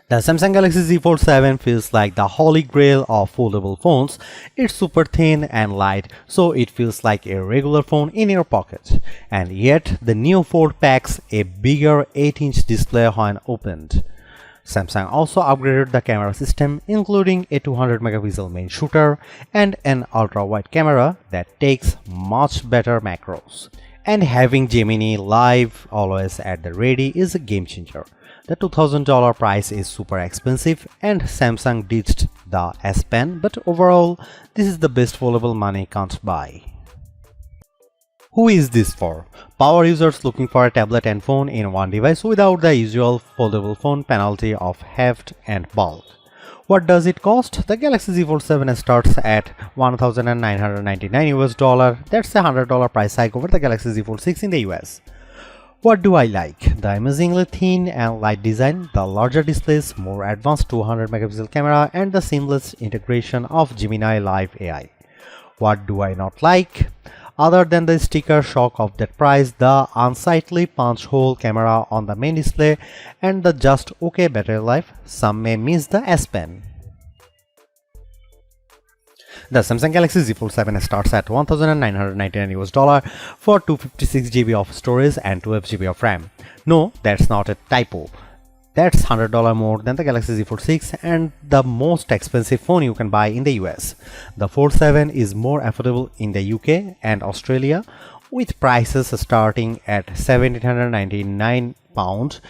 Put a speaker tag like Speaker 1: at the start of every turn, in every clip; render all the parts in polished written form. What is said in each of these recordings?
Speaker 1: The Samsung Galaxy Z Fold 7 feels like the holy grail of foldable phones. It's super thin and light, so it feels like a regular phone in your pocket. And yet, the new Fold packs a bigger 8-inch display when opened. Samsung also upgraded the camera system, including a 200 megapixel main shooter and an ultra-wide camera that takes much better macros. And having Gemini Live always at the ready is a game changer. The $2000 price is super expensive and Samsung ditched the S Pen, but overall, this is the best foldable money can't buy. Who is this for? Power users looking for a tablet and phone in one device without the usual foldable phone penalty of heft and bulk. What does it cost? The Galaxy Z Fold 7 starts at $1,999 That's a $100 price hike over the Galaxy Z Fold 6 in the US. What do I like? The amazingly thin and light design, the larger displays, more advanced 200 megapixel camera, and the seamless integration of Gemini Live AI. What do I not like? Other than the sticker shock of that price, the unsightly punch hole camera on the main display, and the just okay battery life, some may miss the S Pen. The Samsung Galaxy Z Fold 7 starts at $1,999 for 256 GB of storage and 12 GB of RAM. No, that's not a typo. That's $100 more than the Galaxy Z Fold 6 and the most expensive phone you can buy in the US. The Fold 7 is more affordable in the UK and Australia, with prices starting at £1,799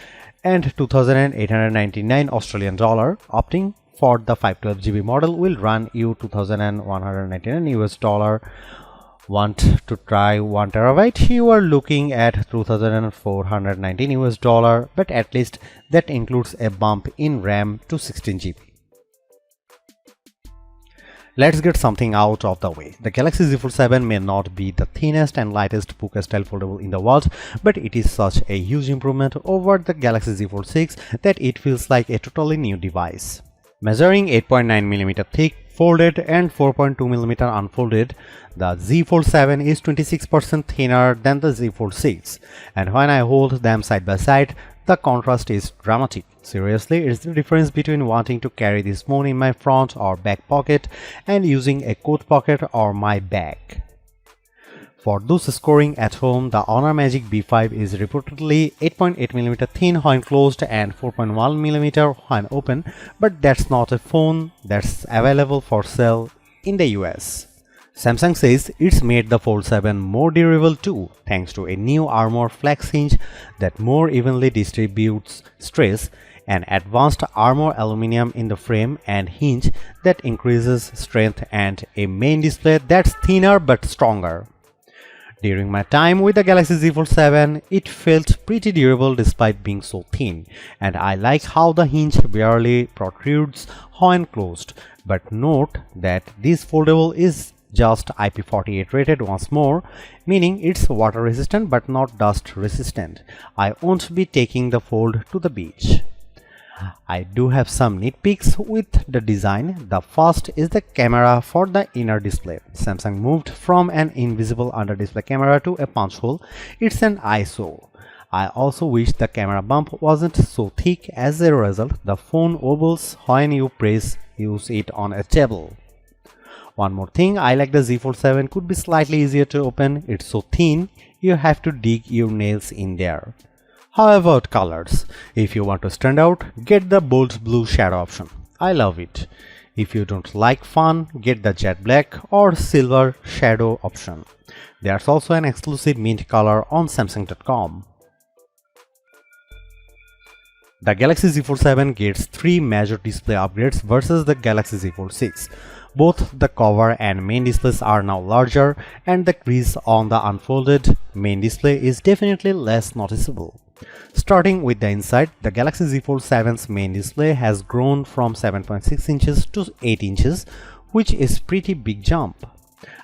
Speaker 1: and $2,899 Opting for the 512 GB model will run you $2,199. Want to try 1 terabyte? You are looking at $2,419, but at least that includes a bump in RAM to 16 GB. Let's get something out of the way. The Galaxy Z Fold 7 may not be the thinnest and lightest puka-style foldable in the world, but it is such a huge improvement over the Galaxy Z Fold 6 that it feels like a totally new device. Measuring 8.9mm thick, folded and 4.2mm unfolded, the Z Fold 7 is 26% thinner than the Z Fold 6, and when I hold them side by side, the contrast is dramatic. Seriously, it's the difference between wanting to carry this phone in my front or back pocket and using a coat pocket or my bag. For those scoring at home, the Honor Magic B5 is reportedly 8.8mm thin when closed and 4.1mm when open, but that's not a phone that's available for sale in the US. Samsung says it's made the Fold 7 more durable too, thanks to a new armor flex hinge that more evenly distributes stress, an advanced armor aluminum in the frame and hinge that increases strength, and a main display that's thinner but stronger. During my time with the Galaxy Z Fold 7, it felt pretty durable despite being so thin, and I like how the hinge barely protrudes when closed. But note that this foldable is just IP48 rated once more, meaning it's water resistant but not dust resistant. I won't be taking the Fold to the beach. I do have some nitpicks with the design. The first is the camera for the inner display. Samsung moved from an invisible under display camera to a punch hole. It's an eyesore. I also wish the camera bump wasn't so thick. As a result, the phone wobbles when you use it on a table. One more thing, I like the Z Fold 7 could be slightly easier to open. It's so thin, you have to dig your nails in there. How about colors? If you want to stand out, get the bold blue shadow option. I love it. If you don't like fun, get the jet black or silver shadow option. There's also an exclusive mint color on Samsung.com. The Galaxy Z Fold 7 gets 3 major display upgrades versus the Galaxy Z Fold 6. Both the cover and main displays are now larger, and the crease on the unfolded main display is definitely less noticeable. Starting with the inside, the Galaxy Z Fold 7's main display has grown from 7.6 inches to 8 inches, which is pretty big jump.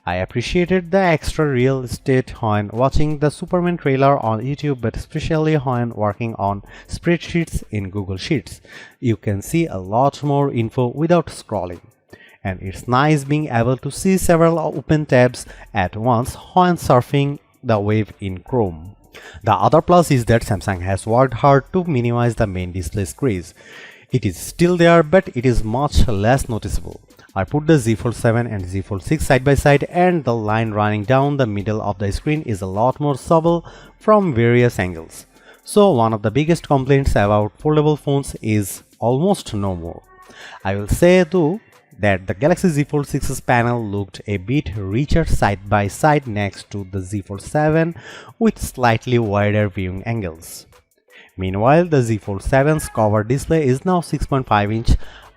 Speaker 1: I appreciated the extra real estate when watching the Superman trailer on YouTube, but especially when working on spreadsheets in Google Sheets. You can see a lot more info without scrolling. And it's nice being able to see several open tabs at once when surfing the web in Chrome. The other plus is that Samsung has worked hard to minimize the main display's crease. It is still there, but it is much less noticeable. I put the Z Fold 7 and Z Fold 6 side by side, and the line running down the middle of the screen is a lot more subtle from various angles. So one of the biggest complaints about foldable phones is almost no more. I will say though that the Galaxy Z Fold 6's panel looked a bit richer side by side next to the Z Fold 7 with slightly wider viewing angles. Meanwhile, the Z Fold 7's cover display is now 6.5 inch,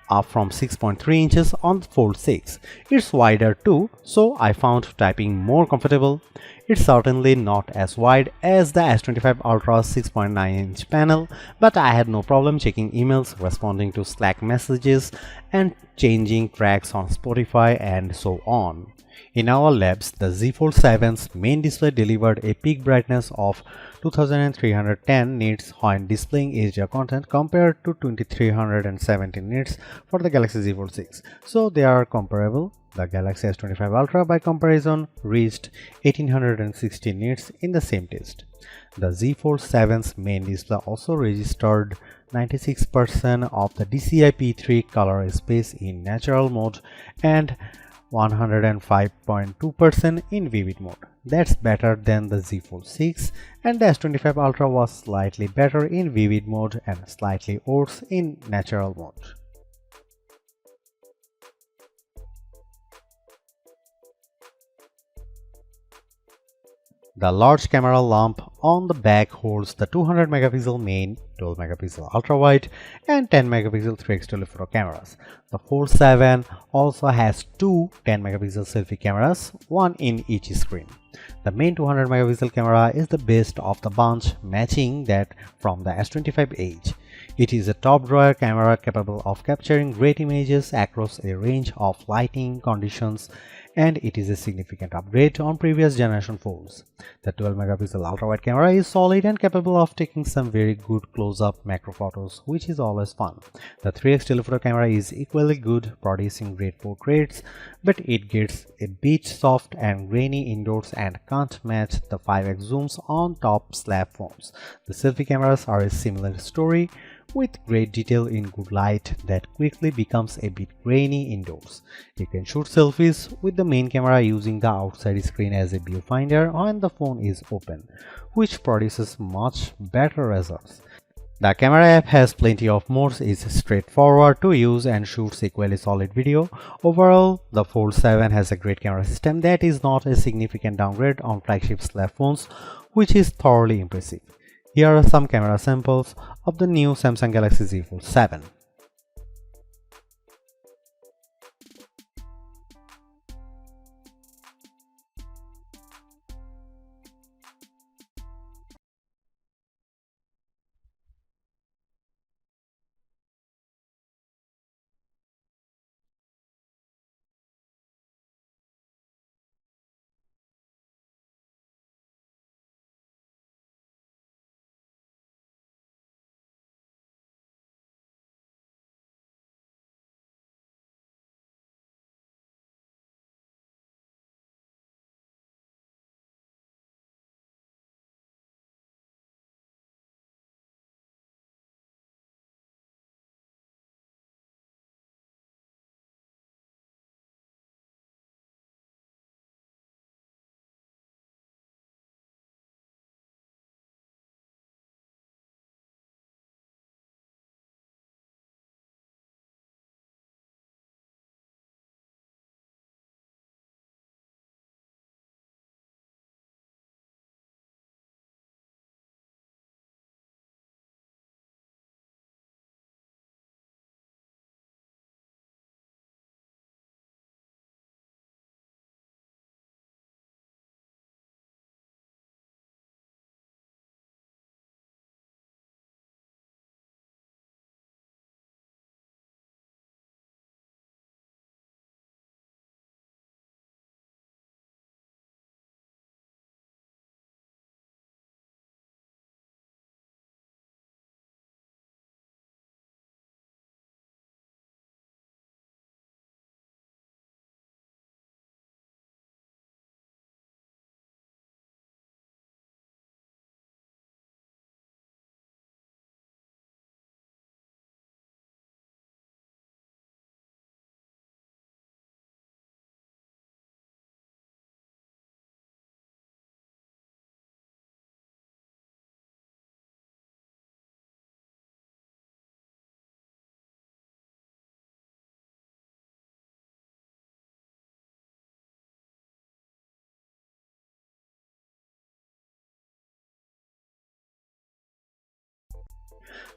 Speaker 1: up from 6.3 inches on the Fold 6. It's wider too, so I found typing more comfortable. It's certainly not as wide as the S25 Ultra's 6.9 inch panel, but I had no problem checking emails, responding to Slack messages, and changing tracks on Spotify and so on. In our labs, the Z Fold 7's main display delivered a peak brightness of 2310 nits when displaying HDR content compared to 2317 nits for the Galaxy Z Fold 6. So they are comparable. The Galaxy S25 Ultra by comparison reached 1860 nits in the same test. The Z Fold 7's main display also registered 96% of the DCI-P3 color space in natural mode and 105.2% in vivid mode. That's better than the Z Fold 6, and the S25 Ultra was slightly better in vivid mode and slightly worse in natural mode. The large camera lamp on the back holds the 200 megapixel main, 12 megapixel ultra wide, and 10 megapixel 3x telephoto cameras. The Fold 7 also has two 10 megapixel selfie cameras, one in each screen. The main 200 megapixel camera is the best of the bunch, matching that from the S25H. It is a top drawer camera capable of capturing great images across a range of lighting conditions, and it is a significant upgrade on previous generation phones. The 12 megapixel ultra wide camera is solid and capable of taking some very good close-up macro photos, which is always fun. The 3x telephoto camera is equally good, producing great portraits, but it gets a bit soft and grainy indoors and can't match the 5x zooms on top slab phones. The selfie cameras are a similar story, with great detail in good light that quickly becomes a bit grainy indoors. You can shoot selfies with the main camera using the outside screen as a viewfinder when the phone is open, which produces much better results. The camera app has plenty of modes, is straightforward to use, and shoots equally solid video. Overall, the Fold 7 has a great camera system that is not a significant downgrade on flagship slab phones, which is thoroughly impressive. Here are some camera samples of the new Samsung Galaxy Z Fold 7.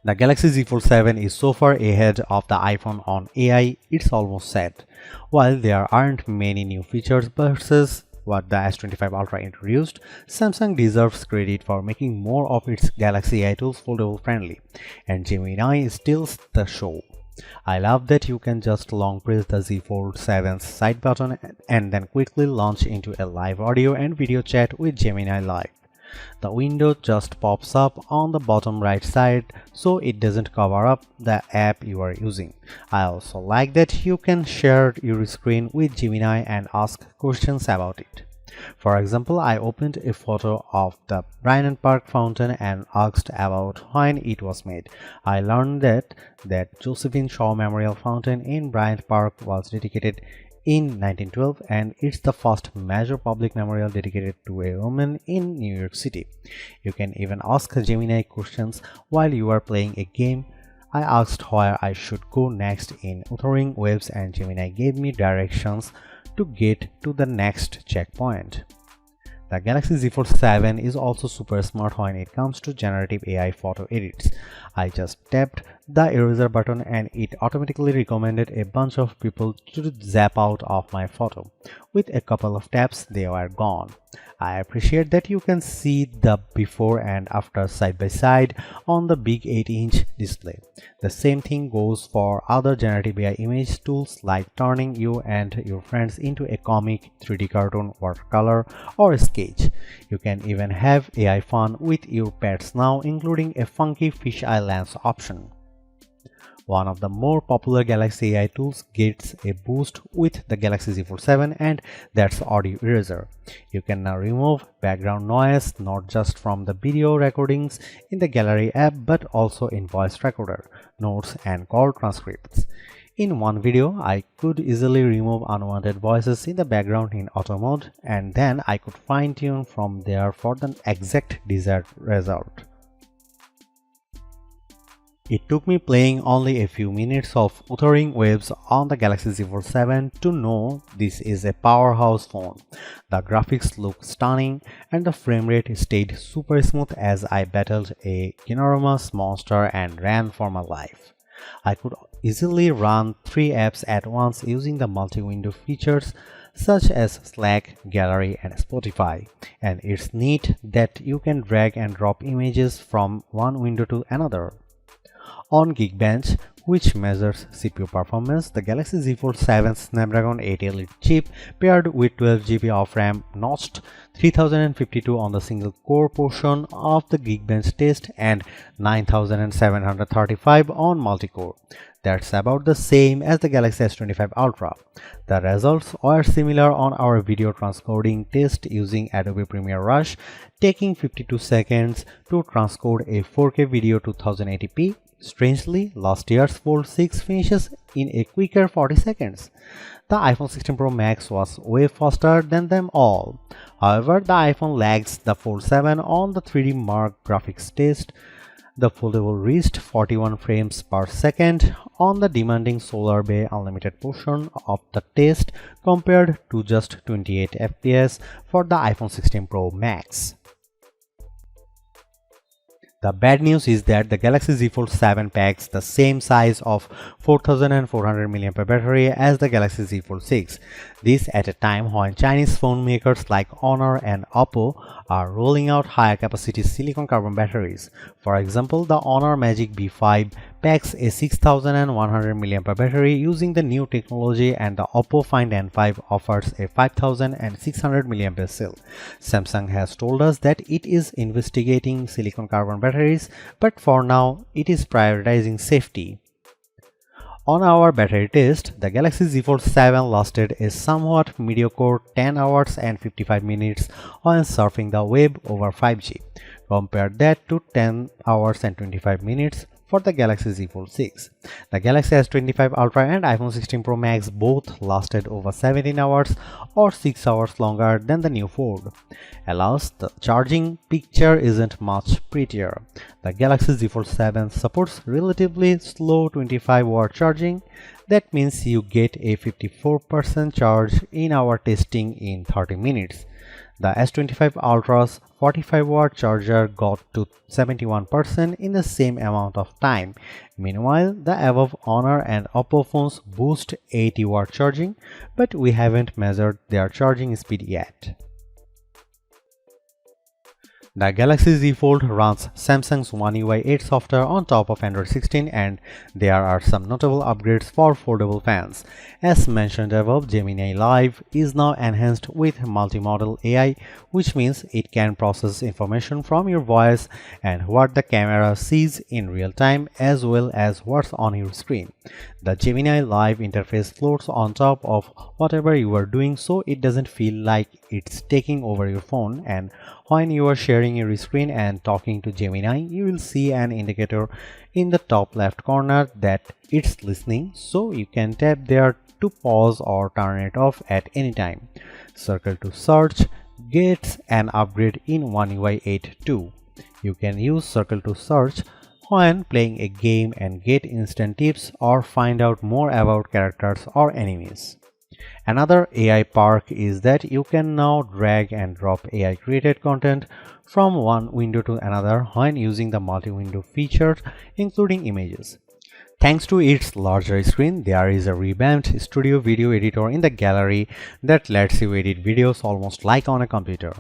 Speaker 1: The Galaxy Z Fold 7 is so far ahead of the iPhone on AI, it's almost set. While there aren't many new features versus what the S25 Ultra introduced, Samsung deserves credit for making more of its Galaxy AI tools foldable friendly, and Gemini steals the show. I love that you can just long press the Z Fold 7's side button and then quickly launch into a live audio and video chat with Gemini Live. The window just pops up on the bottom right side so it doesn't cover up the app you are using. I also like that you can share your screen with Gemini and ask questions about it. For example, I opened a photo of the Bryant Park fountain and asked about when it was made. I learned that Josephine Shaw Memorial Fountain in Bryant Park was dedicated in 1912 and it's the first major public memorial dedicated to a woman in New York City. You can even ask Gemini questions while you are playing a game. I asked where I should go next in Wuthering Waves and Gemini gave me directions to get to the next checkpoint. The Galaxy Z Fold 7 is also super smart when it comes to generative AI photo edits. I just tapped the eraser button and it automatically recommended a bunch of people to zap out of my photo. With a couple of taps, they were gone. I appreciate that you can see the before and after side by side on the big 8-inch display. The same thing goes for other generative AI image tools like turning you and your friends into a comic, 3D cartoon, watercolor, or sketch. You can even have AI fun with your pets now, including a funky fisheye lens option. One of the more popular Galaxy AI tools gets a boost with the Galaxy Z Fold 7 and that's Audio Eraser. You can now remove background noise not just from the video recordings in the Gallery app but also in voice recorder, notes and call transcripts. In one video, I could easily remove unwanted voices in the background in auto mode and then I could fine-tune from there for the exact desired result. It took me playing only a few minutes of Wuthering Waves on the Galaxy Z Fold 7 to know this is a powerhouse phone. The graphics look stunning and the frame rate stayed super smooth as I battled a ginormous monster and ran for my life. I could easily run 3 apps at once using the multi-window features such as Slack, Gallery, and Spotify. And it's neat that you can drag and drop images from one window to another. On Geekbench, which measures CPU performance, the Galaxy Z Fold 7 Snapdragon 8 Elite chip paired with 12GB of RAM notched 3052 on the single core portion of the Geekbench test and 9735 on multi-core. That's about the same as the Galaxy S25 Ultra. The results were similar on our video transcoding test using Adobe Premiere Rush, taking 52 seconds to transcode a 4K video to 1080p. Strangely, last year's Fold 6 finishes in a quicker 40 seconds. The iPhone 16 Pro Max was way faster than them all. However, the iPhone lags the Fold 7 on the 3D Mark graphics test. The Foldable reached 41 frames per second on the demanding Solar Bay Unlimited portion of the test compared to just 28 FPS for the iPhone 16 Pro Max. The bad news is that the Galaxy Z Fold 7 packs the same size of 4400 mAh battery as the Galaxy Z Fold 6. This at a time when Chinese phone makers like Honor and Oppo are rolling out higher capacity silicon carbon batteries. For example, the Honor Magic B5 packs a 6100 mAh battery using the new technology and the Oppo Find N5 offers a 5600 mAh cell. Samsung has told us that it is investigating silicon carbon batteries, but for now it is prioritizing safety. On our battery test, the Galaxy Z Fold 7 lasted a somewhat mediocre 10 hours and 55 minutes when surfing the web over 5G. Compare that to 10 hours and 25 minutes for the Galaxy Z Fold 6. The Galaxy S25 Ultra and iPhone 16 Pro Max both lasted over 17 hours or 6 hours longer than the new Fold. Alas, the charging picture isn't much prettier. The Galaxy Z Fold 7 supports relatively slow 25-watt charging. That means you get a 54% charge in our testing in 30 minutes. The S25 Ultra's 45-watt charger got to 71% in the same amount of time. Meanwhile, the above Honor and Oppo phones boost 80-watt charging, but we haven't measured their charging speed yet. The Galaxy Z Fold runs Samsung's One UI 8 software on top of Android 16, and there are some notable upgrades for foldable fans. As mentioned above, Gemini Live is now enhanced with multimodal AI, which means it can process information from your voice and what the camera sees in real time, as well as what's on your screen. The Gemini Live interface floats on top of whatever you are doing, so it doesn't feel like it's taking over your phone, and when you are sharing your screen and talking to Gemini, you will see an indicator in the top left corner that it's listening, so you can tap there to pause or turn it off at any time. Circle to Search gets an upgrade in One UI 8 too. You can use Circle to Search when playing a game and get instant tips or find out more about characters or enemies. Another AI perk is that you can now drag and drop AI created content from one window to another when using the multi-window feature, including images. Thanks to its larger screen, there is a revamped studio video editor in the gallery that lets you edit videos almost like on a computer.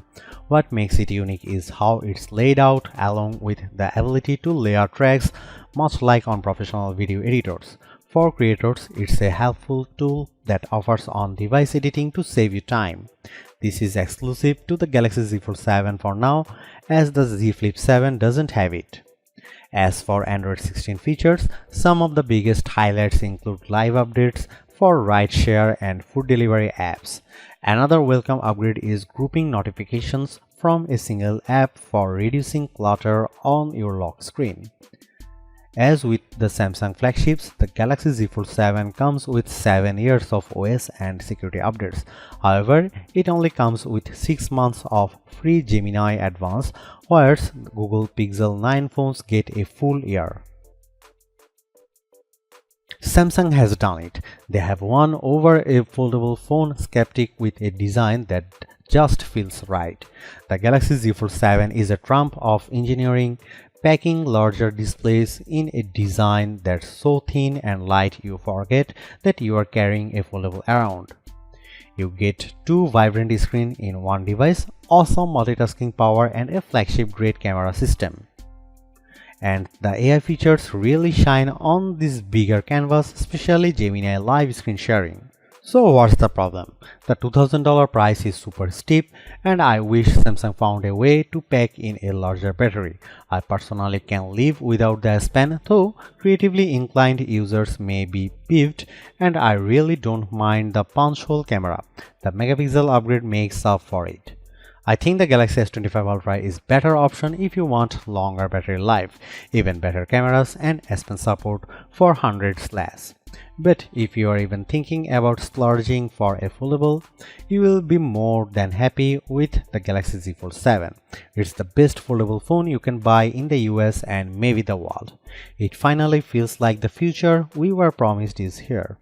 Speaker 1: What makes it unique is how it's laid out, along with the ability to layer tracks much like on professional video editors. For creators, it's a helpful tool that offers on-device editing to save you time. This is exclusive to the Galaxy Z Fold 7 for now, as the Z Flip 7 doesn't have it. As for Android 16 features, some of the biggest highlights include live updates for rideshare and food delivery apps. Another welcome upgrade is grouping notifications from a single app for reducing clutter on your lock screen. As with the Samsung flagships, the Galaxy Z Fold 7 comes with 7 years of OS and security updates. However, it only comes with 6 months of free Gemini Advanced, whereas Google Pixel 9 phones get a full year. Samsung has done it. They have won over a foldable phone skeptic with a design that just feels right. The Galaxy Z Fold 7 is a trump of engineering, packing larger displays in a design that's so thin and light you forget that you are carrying a foldable around. You get two vibrant screens in one device, awesome multitasking power, and a flagship-grade camera system. And the AI features really shine on this bigger canvas, especially Gemini Live screen sharing. So what's the problem? The $2000 price is super steep, and I wish Samsung found a way to pack in a larger battery. I personally can live without the S Pen, though creatively inclined users may be peeved, and I really don't mind the punch hole camera. The megapixel upgrade makes up for it. I think the Galaxy S25 Ultra is better option if you want longer battery life, even better cameras, and S Pen support for hundreds less. But if you are even thinking about splurging for a foldable, you will be more than happy with the Galaxy Z Fold 7. It's the best foldable phone you can buy in the US and maybe the world. It finally feels like the future we were promised is here.